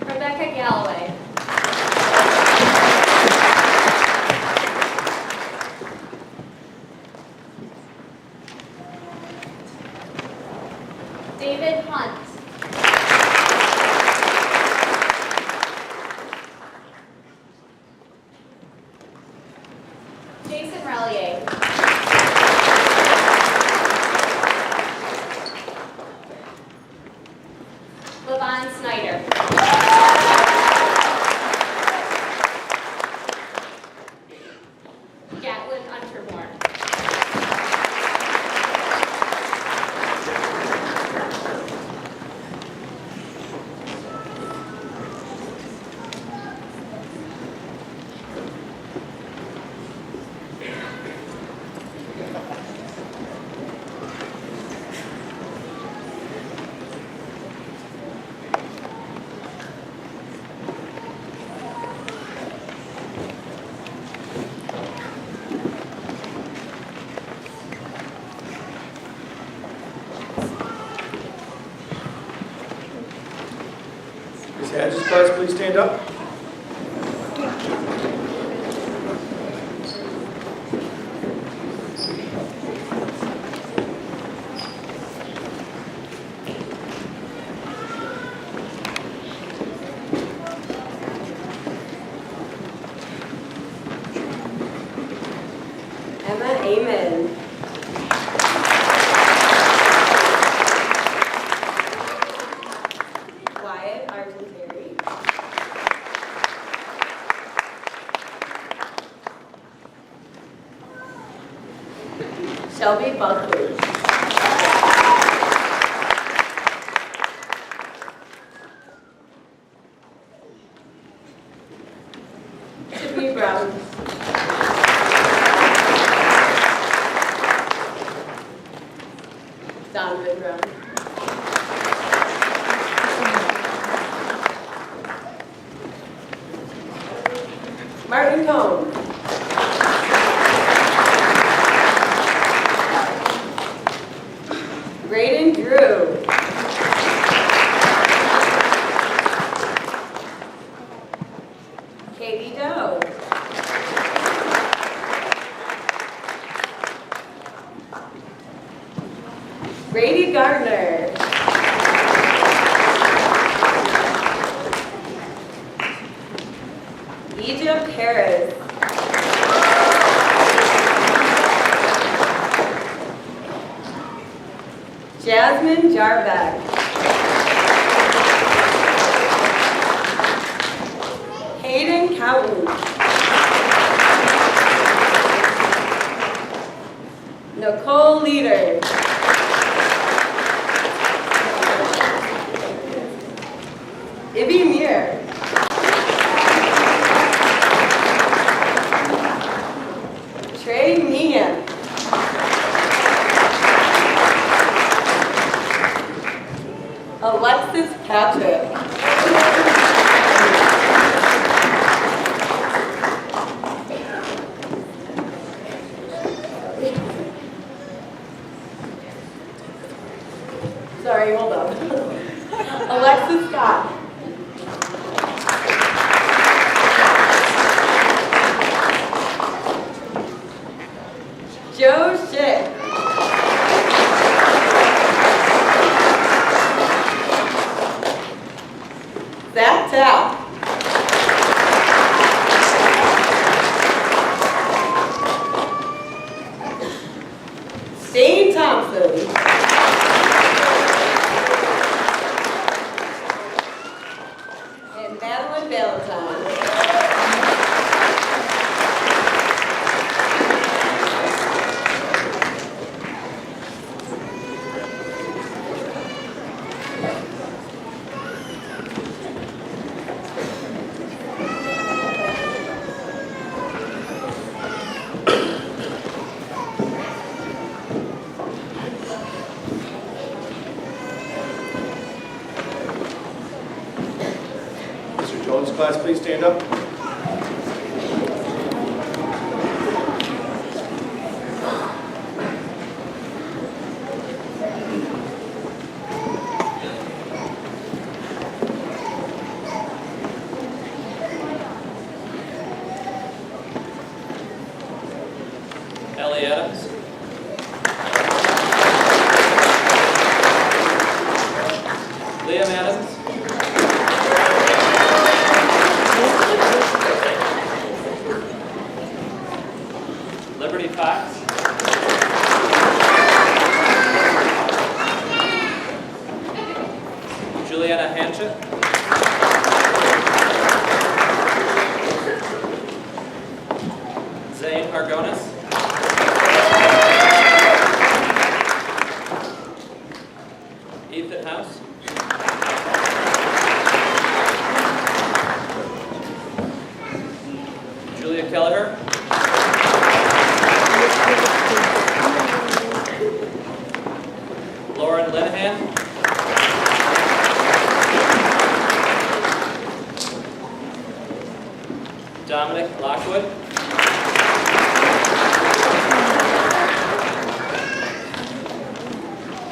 Rebecca Galloway. David Hunt. Jason Relier. Levon Snyder. Gatlin Unterborn. Ms. Hadges' class, please stand up. Emma Amen. Wyatt Argentary. Shelby Buckley. Tiffany Brown. Donovan Brown. Martin Cone. Braden Drew. Katie Doe. Brady Gardner. Egypt Harris. Jasmine Jarbeck. Hayden Cowton. Nicole Leader. Ibby Muir. Trey Meehan. Alexis Patrick. Sorry, hold on. Alexis Scott. Jones class, please stand up. Ellie Adams. Liam Adams. Liberty Fox. Juliana Hanchett. Zane Argonis. Ethan House. Julia Kelleher. Lauren Linehan. Dominic Lockwood.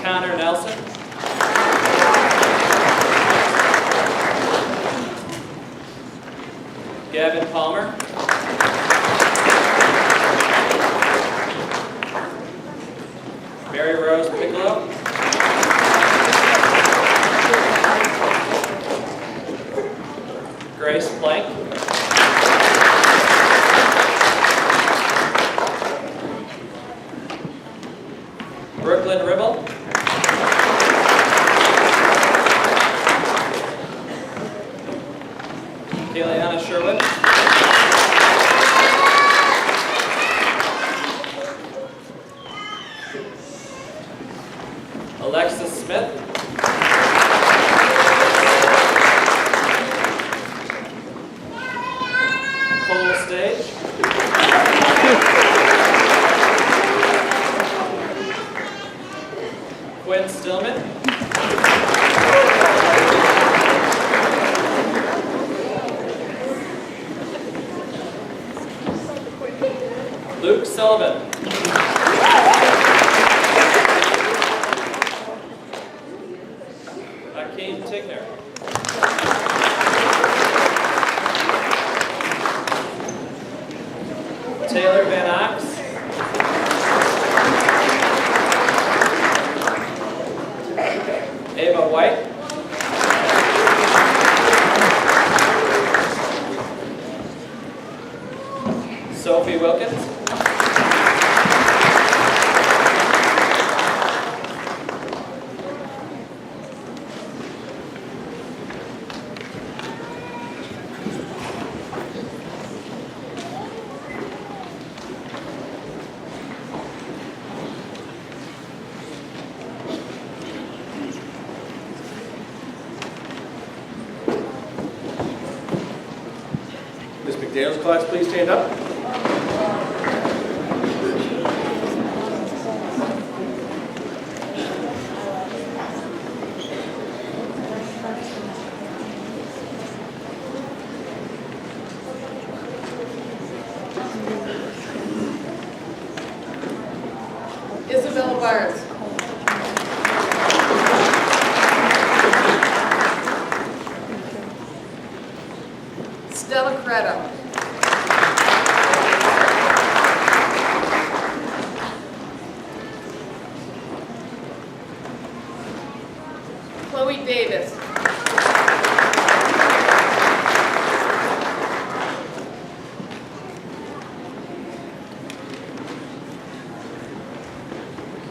Connor Nelson. Gavin Palmer. Mary Rose Piccolo. Grace Plank. Brooklyn Ribble. Kayleana Sherwood. Alexis Smith. Cole Stage. Quinn Stillman. Luke Sullivan. Akeem Tigner. Taylor Van Ox. Ava White. Sophie Wilkins. Ms. McDaniel's class, please stand up. Isabella Barnes. Stella Credo. Chloe Davis.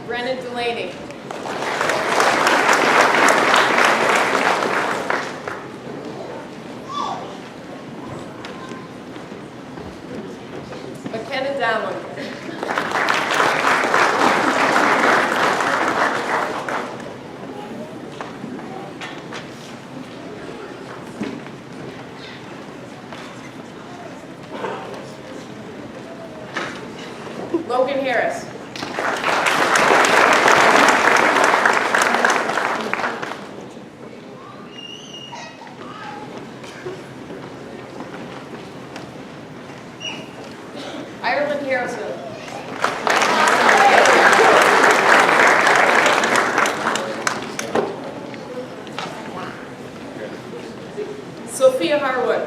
Brennan Delaney. McKenna Downland. Logan Harris. Harwood.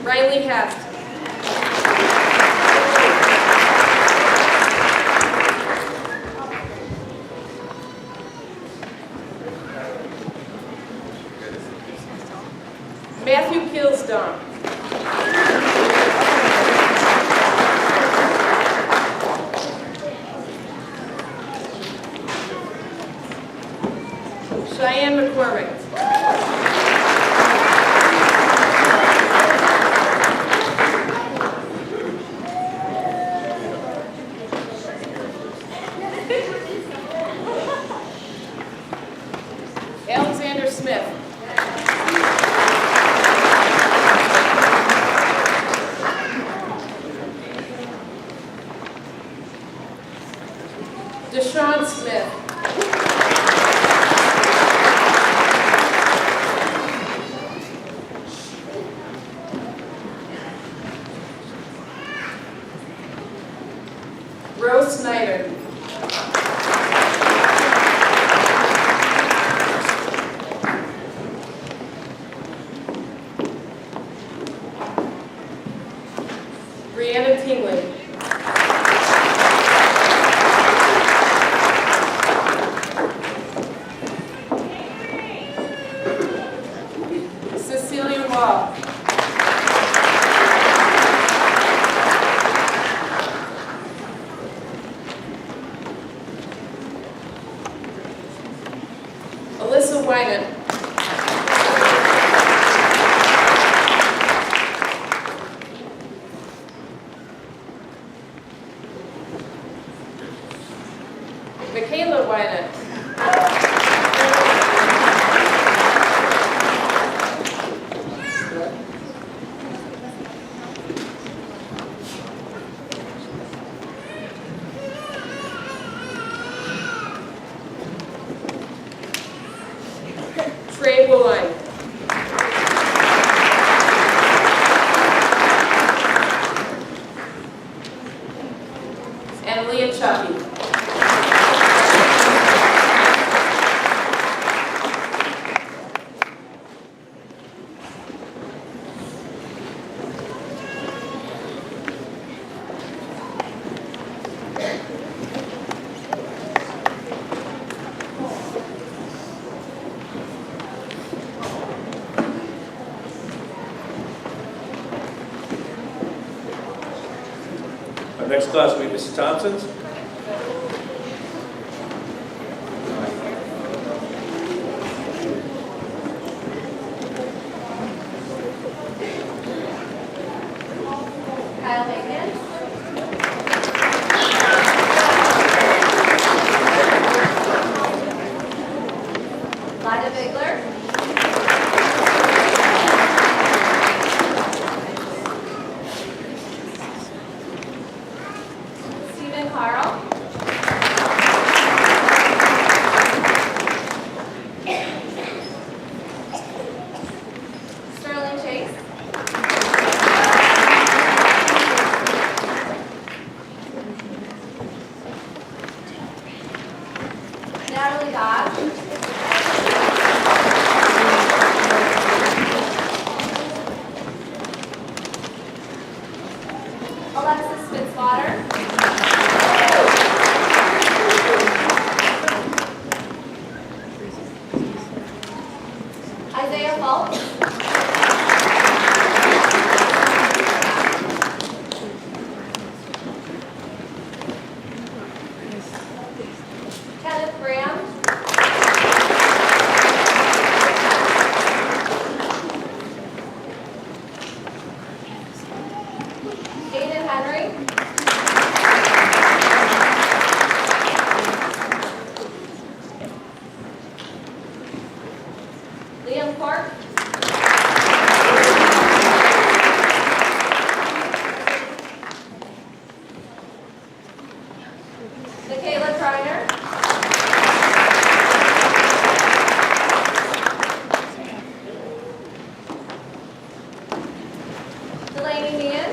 Riley Heft. Matthew Kilsdon. Cheyenne McCormick. Alexander Smith. Deshaun Smith. Rose Snyder. Brianna Tingley. Cecilia Wall. Alyssa Wyman. Michaela Wyman. Trey Woolen. And Leah Chucky. Our next class will be Mrs. Thompson's. Kyle Higgins. Lida Bigler. Stephen Carl. Sterling Chase. Natalie Dodge. Alexis Fitzwater. Isaiah Fultz. Kenneth Graham. Aiden Henry. Liam Clark. Michaela Kreiner. Delaney Meehan.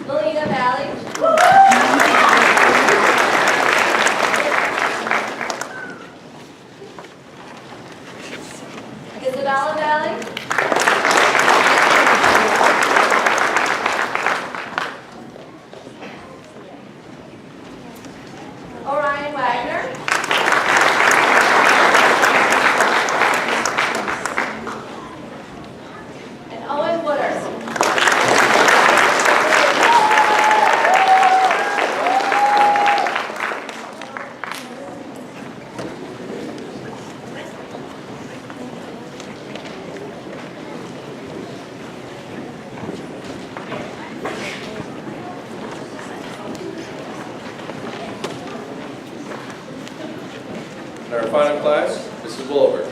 Melina Valley. Isabella Valley. Orion Wagner. And Owen Woodard. And our final class, Mrs. Williver.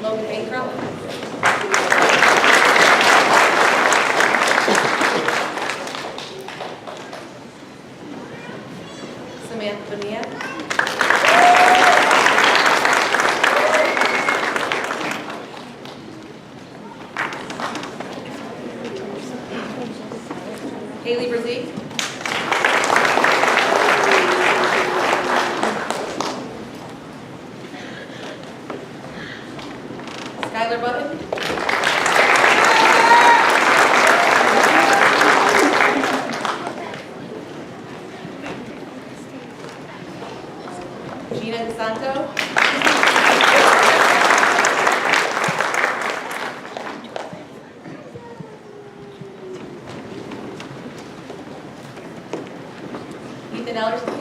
Logan Bancroft. Samantha Bonilla. Haley Brzee. Skylar Button. Gina DeSanto. Ethan Ellerson.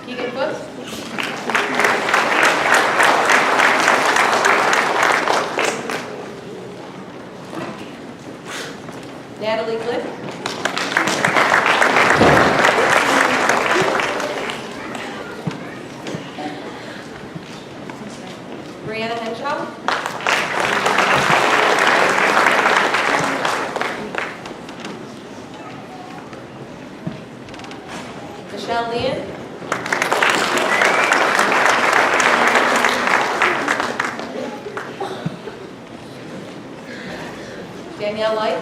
Keegan Foot. Natalie Cliff. Brianna Henshaw. Michelle Leon. Danielle Light.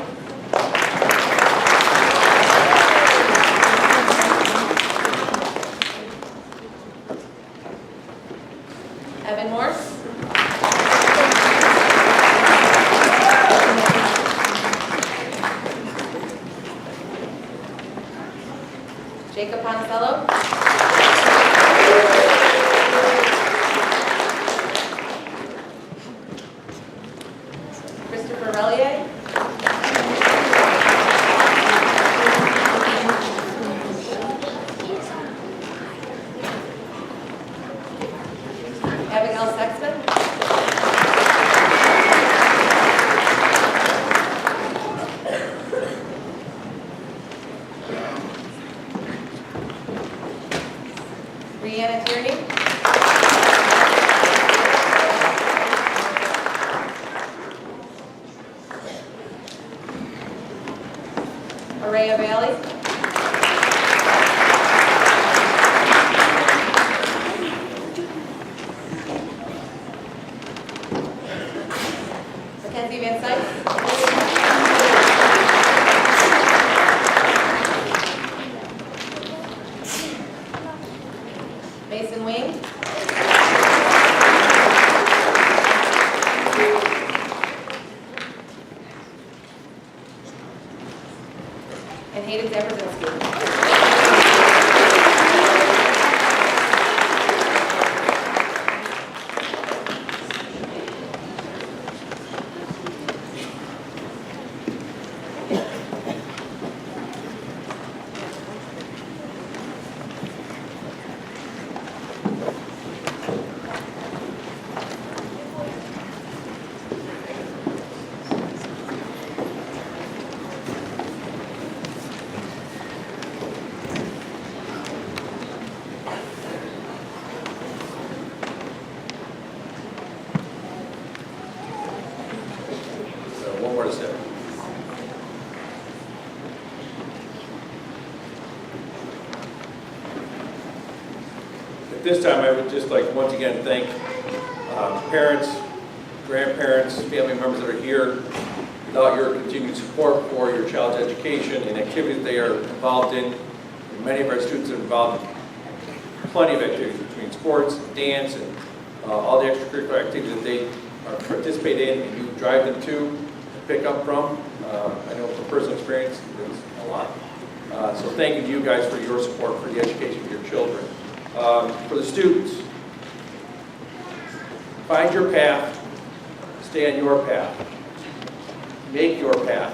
Evan Morse. Jacob Poncello. Christopher Relier. Abigail Sexton. Brianna Tierney. Araya Bailey. Mackenzie Van Sykes. Mason Wing. And Hayden Zabrzinski. this time, I would just like once again thank parents, grandparents, family members that are here. Without your continued support for your child's education and activities they are involved in, and many of our students are involved in plenty of activities between sports, dance, and all the extracurricular activities that they participate in and you drive them to and pick up from. I know from personal experience, it's a lot. So thank you to you guys for your support for the education of your children. For the students, find your path, stay on your path, make your path.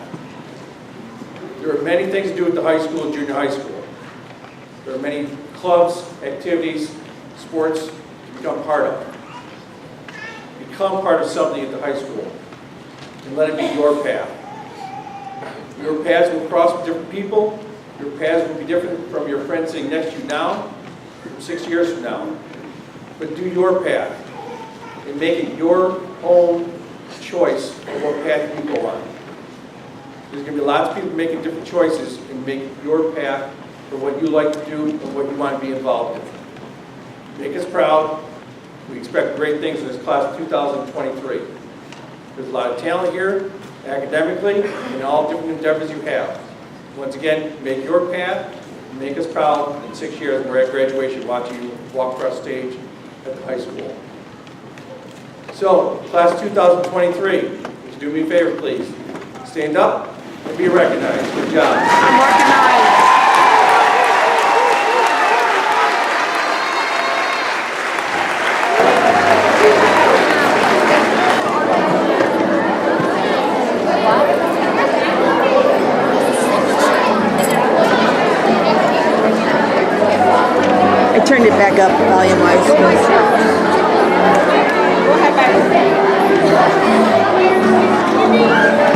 There are many things to do at the high school and junior high school. There are many clubs, activities, sports to become part of. Become part of something at the high school and let it be your path. Your paths will cross with different people. Your paths will be different from your friends sitting next to you now, 6 years from now. But do your path and make it your own choice of what path you go on. There's going to be lots of people making different choices and make your path for what you like to do and what you want to be involved in. Make us proud. We expect great things in this class of 2023. There's a lot of talent here, academically, and all different endeavors you have. Once again, make your path, make us proud in 6 years when we're at graduation watching you walk across stage at the high school. So, class of 2023, would you do me a favor, please? Stand up and be recognized. Good job. I'm recognized. I turned it back up volume-wise. Go ahead, baby.